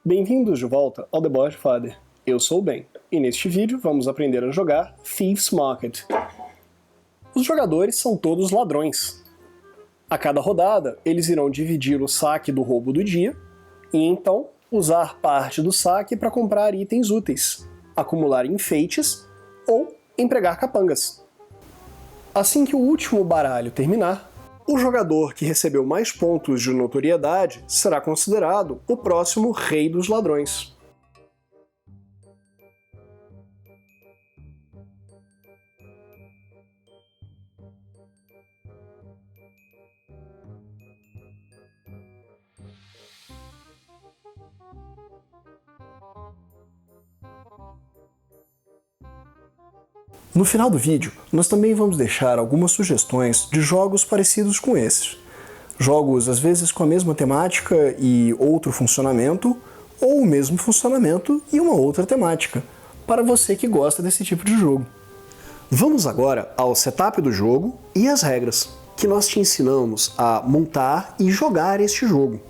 Bem-vindos de volta ao The Board Father. Eu sou o Ben, e neste vídeo vamos aprender a jogar Thieves' Market. Os jogadores são todos ladrões. A cada rodada, eles irão dividir o saque do roubo do dia, e então usar parte do saque para comprar itens úteis, acumular enfeites ou empregar capangas. Assim que o último baralho terminar, o jogador que recebeu mais pontos de notoriedade será considerado o próximo rei dos ladrões. No final do vídeo, nós também vamos deixar algumas sugestões de jogos parecidos com esses. Jogos às vezes com a mesma temática e outro funcionamento, ou o mesmo funcionamento e uma outra temática, para você que gosta desse tipo de jogo. Vamos agora ao setup do jogo e as regras, que nós te ensinamos a montar e jogar este jogo.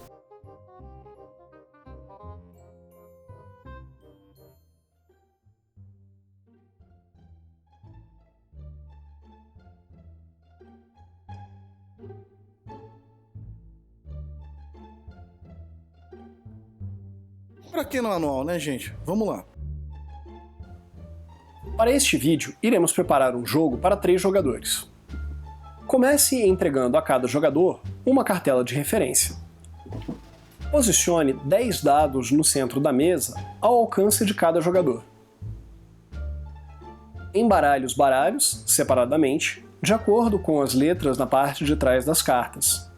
Pra que no manual, né, gente? Vamos lá. Para este vídeo, iremos preparar um jogo para 3 jogadores. Comece entregando a cada jogador uma cartela de referência. Posicione 10 dados no centro da mesa ao alcance de cada jogador. Embaralhe os baralhos, separadamente, de acordo com as letras na parte de trás das cartas.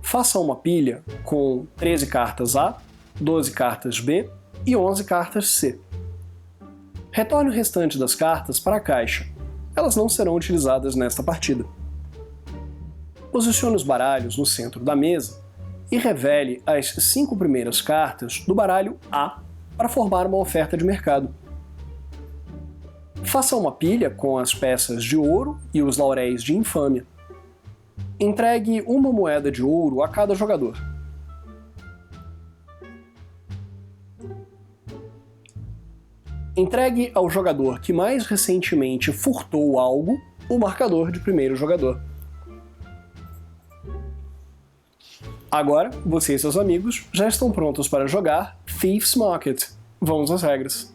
Faça uma pilha com 13 cartas A, 12 cartas B e 11 cartas C. Retorne o restante das cartas para a caixa. Elas não serão utilizadas nesta partida. Posicione os baralhos no centro da mesa e revele as 5 primeiras cartas do baralho A para formar uma oferta de mercado. Faça uma pilha com as peças de ouro e os lauréis de infâmia. Entregue uma moeda de ouro a cada jogador. Entregue ao jogador que mais recentemente furtou algo o marcador de primeiro jogador. Agora, você e seus amigos já estão prontos para jogar Thieves' Market. Vamos às regras.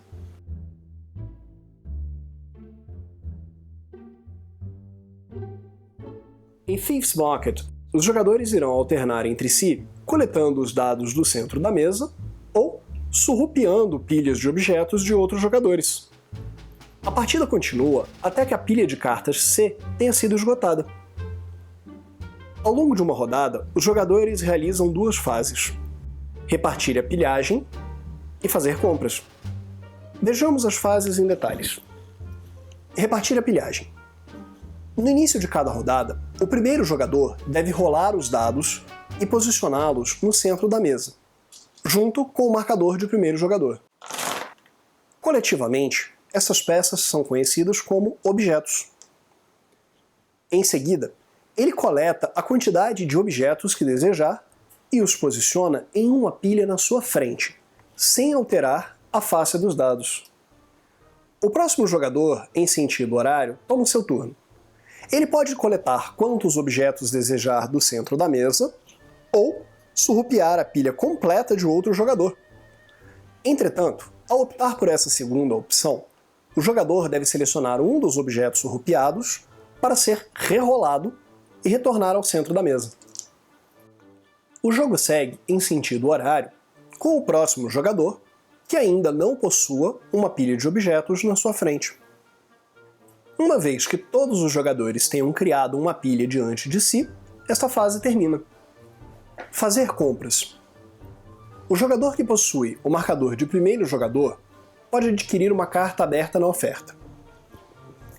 Em Thieves' Market, os jogadores irão alternar entre si, coletando os dados do centro da mesa ou surrupiando pilhas de objetos de outros jogadores. A partida continua até que a pilha de cartas C tenha sido esgotada. Ao longo de uma rodada, os jogadores realizam 2 fases: repartir a pilhagem e fazer compras. Vejamos as fases em detalhes. Repartir a pilhagem. No início de cada rodada, o primeiro jogador deve rolar os dados e posicioná-los no centro da mesa, junto com o marcador de primeiro jogador. Coletivamente, essas peças são conhecidas como objetos. Em seguida, ele coleta a quantidade de objetos que desejar e os posiciona em uma pilha na sua frente, sem alterar a face dos dados. O próximo jogador, em sentido horário, toma seu turno. Ele pode coletar quantos objetos desejar do centro da mesa, ou surrupiar a pilha completa de outro jogador. Entretanto, ao optar por essa segunda opção, o jogador deve selecionar um dos objetos surrupiados para ser rerolado e retornar ao centro da mesa. O jogo segue em sentido horário com o próximo jogador que ainda não possua uma pilha de objetos na sua frente. Uma vez que todos os jogadores tenham criado uma pilha diante de si, esta fase termina. Fazer compras. O jogador que possui o marcador de primeiro jogador pode adquirir uma carta aberta na oferta.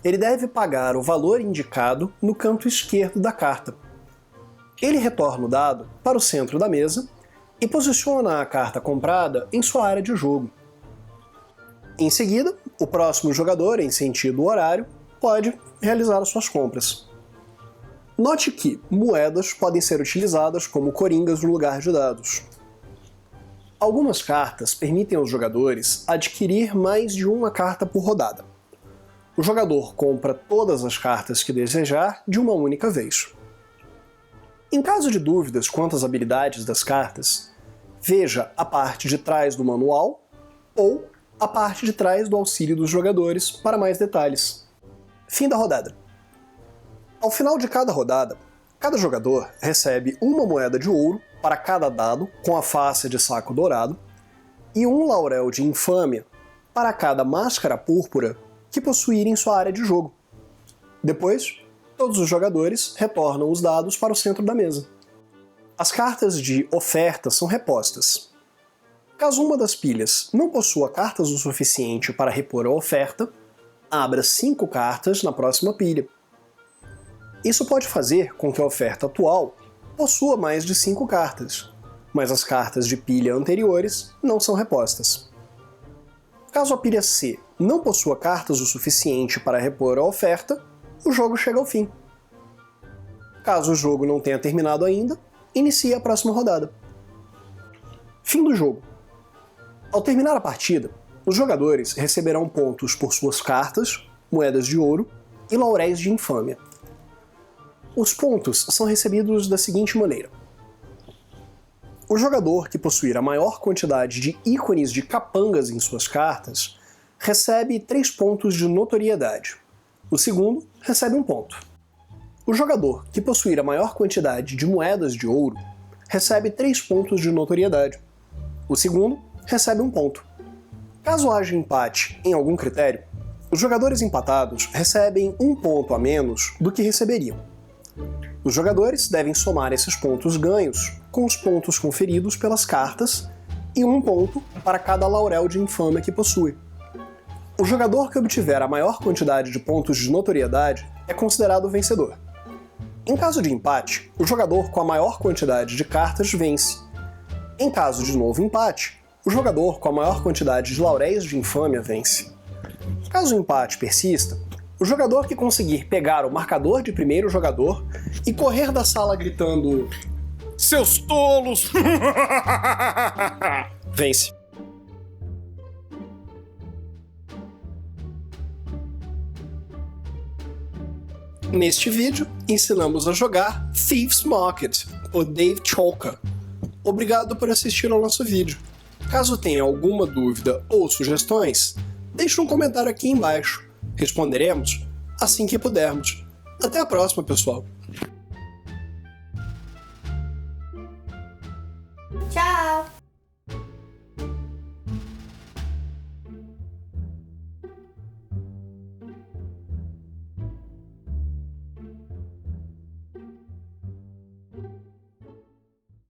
Ele deve pagar o valor indicado no canto esquerdo da carta. Ele retorna o dado para o centro da mesa e posiciona a carta comprada em sua área de jogo. Em seguida, o próximo jogador, em sentido horário, pode realizar as suas compras. Note que moedas podem ser utilizadas como coringas no lugar de dados. Algumas cartas permitem aos jogadores adquirir mais de uma carta por rodada. O jogador compra todas as cartas que desejar de uma única vez. Em caso de dúvidas quanto às habilidades das cartas, veja a parte de trás do manual ou a parte de trás do auxílio dos jogadores para mais detalhes. Fim da rodada. Ao final de cada rodada, cada jogador recebe uma moeda de ouro para cada dado com a face de saco dourado e um laurel de infâmia para cada máscara púrpura que possuir em sua área de jogo. Depois, todos os jogadores retornam os dados para o centro da mesa. As cartas de oferta são repostas. Caso uma das pilhas não possua cartas o suficiente para repor a oferta, abra 5 cartas na próxima pilha. Isso pode fazer com que a oferta atual possua mais de 5 cartas, mas as cartas de pilha anteriores não são repostas. Caso a pilha C não possua cartas o suficiente para repor a oferta, o jogo chega ao fim. Caso o jogo não tenha terminado ainda, inicie a próxima rodada. Fim do jogo. Ao terminar a partida, os jogadores receberão pontos por suas cartas, moedas de ouro e lauréis de infâmia. Os pontos são recebidos da seguinte maneira. O jogador que possuir a maior quantidade de ícones de capangas em suas cartas recebe 3 pontos de notoriedade. O segundo recebe 1 ponto. O jogador que possuir a maior quantidade de moedas de ouro recebe 3 pontos de notoriedade. O segundo recebe 1 ponto. Caso haja empate em algum critério, os jogadores empatados recebem 1 ponto a menos do que receberiam. Os jogadores devem somar esses pontos ganhos com os pontos conferidos pelas cartas e 1 ponto para cada laurel de infâmia que possui. O jogador que obtiver a maior quantidade de pontos de notoriedade é considerado o vencedor. Em caso de empate, o jogador com a maior quantidade de cartas vence. Em caso de novo empate, o jogador com a maior quantidade de lauréis de infâmia vence. Caso o empate persista, o jogador que conseguir pegar o marcador de primeiro jogador e correr da sala gritando Seus tolos! vence. Neste vídeo, ensinamos a jogar Thieves Market, por Dave Chalker. Obrigado por assistir ao nosso vídeo. Caso tenha alguma dúvida ou sugestões, deixe um comentário aqui embaixo. Responderemos assim que pudermos. Até a próxima, pessoal! Tchau!